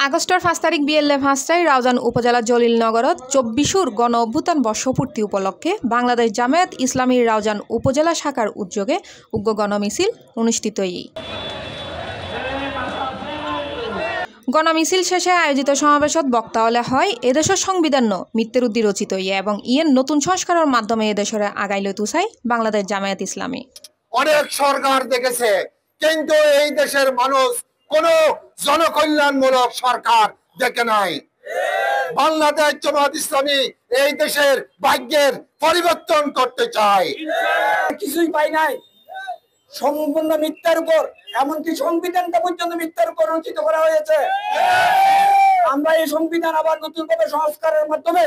আগস্টৰ 5 তাৰিখ বিএলএ 5টাই রাউজান উপজেলা জলিলনগরত 24 গণ অভ্যুত্থান বর্ষপূর্তি উপলক্ষে বাংলাদেশ জামায়াত ইসলামীর রাউজান উপজেলা শাখার উদ্যোগে উগ্র গণমিছিল অনুষ্ঠিত। গণমিছিল শেষে আয়োজিত সমাবেশত বক্তাওয়ালে হয় এদেশের সংবিধান মৃত্যুরুদ্ধি রচিত এবং ইয়ের নতুন সংস্কারের মাধ্যমে এদেশের আগাইলে তুসাই বাংলাদেশ জামায়াত ইসলামী। অনেক সরকার দেখেছে, কিন্তু এই দেশের মানুষ কোন জনকল্যাণমূলক সরকার দেখে নাই। বাংলাদেশ জামায়াত ইসলামী এই দেশের ভাগ্যের পরিবর্তন করতে চায়। কিছুই পাই নাই, সম্পূর্ণ মিথ্যার উপর, এমনকি সংবিধানটা পর্যন্ত মিথ্যার উপর রচিত করা হয়েছে। আমরা এই সংবিধান আবার নতুনভাবে সংস্কারের মাধ্যমে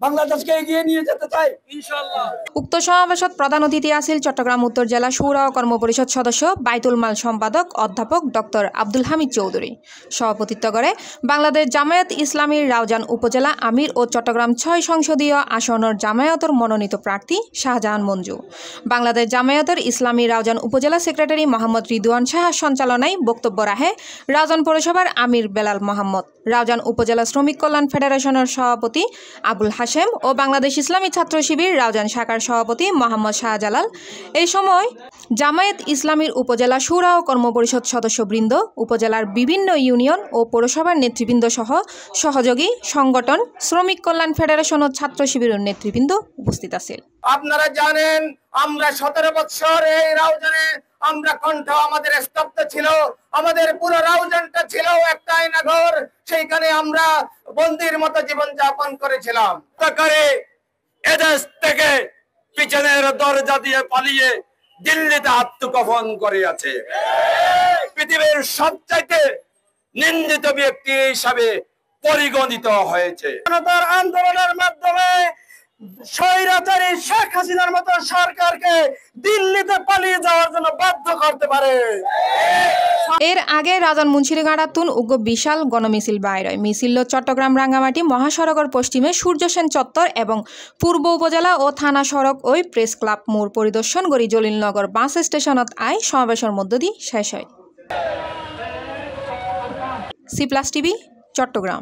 বাংলাদেশকে এগিয়ে নিয়ে যেতে চাই ইনশাআল্লাহ। উক্ত সমাবেশত প্রধান অতিথি আছিল চট্টগ্রাম উত্তর জেলা শুরা ও কর্ম পরিষদ সদস্য বাইতুল মাল সম্পাদক অধ্যাপক ডক্টর আব্দুল হামিদ চৌধুরী। সভাপতিত্ব করে বাংলাদেশ জামায়াত ইসলামীর রাউজান উপজেলা আমির ও চট্টগ্রাম 6 সংসদীয় আসনের জামায়াতের মনোনীত প্রার্থী শাহজাহান মঞ্জু। বাংলাদেশ জামায়াতের ইসলামী রাউজান উপজেলা সেক্রেটারি মোহাম্মদ রিদওয়ান শাহ সঞ্চালনায় বক্তব্য রাখে রাউজান পৌরসভার আমির বেলাল মোহাম্মদ, রাউজান উপজেলা শ্রমিক কল্যাণ ফেডারেশনের সভাপতি আবুল হাশেম ও বাংলাদেশ ইসলামী ছাত্র শিবির রাউজান শাখার সভাপতি মোহাম্মদ শাহজালাল। এই সময় জামায়াত ইসলামীর উপজেলা শুরা ও কর্ম পরিষদ সদস্যবৃন্দ, উপজেলার বিভিন্ন ইউনিয়ন ও পৌরসভার নেতৃবৃন্দ সহ সহযোগী সংগঠন, শ্রমিক কল্যাণ ফেডারেশন ও ছাত্র শিবিরের নেতৃবৃন্দ উপস্থিত আছেন। আপনারা জানেন, আমরা 17 বছর এই রাউজানে আমরা কণ্ঠ আমাদের স্তব্ধ ছিল। আমাদের পুরো রাউজানটা ছিল একটা আয়নাঘর, সেইখানে আমরা বন্দির মতো জীবন যাপন করেছিলাম। এদেশ থেকে পিছনের দরজা দিয়ে পালিয়ে দিল্লিতে আত্মগোপন করে আছে। পৃথিবীর সবচাইতে নিন্দিত ব্যক্তি হিসাবে পরিগণিত হয়েছে। জনতার আন্দোলনের মাধ্যমে স্বৈরাচারী শেখ হাসিনার মতো সরকারকে দিল্লিতে পালিয়ে যাওয়ার জন্য বাধ্য করতে পারে। এর আগে রাউজান মুন্সিরঘাটাতুন উগ্র বিশাল গণমিছিল বাইর হয়। মিছিল চট্টগ্রাম রাঙ্গামাটি মহাসড়কের পশ্চিমে সূর্যসেন চত্বর এবং পূর্ব উপজেলা ও থানা সড়ক ওই প্রেস ক্লাব মোড় পরিদর্শন করি জলিলনগর বাস স্টেশনত আয় সমাবেশের মধ্য দিয়ে শেষ হয়। সি+ টিভি, চট্টগ্রাম।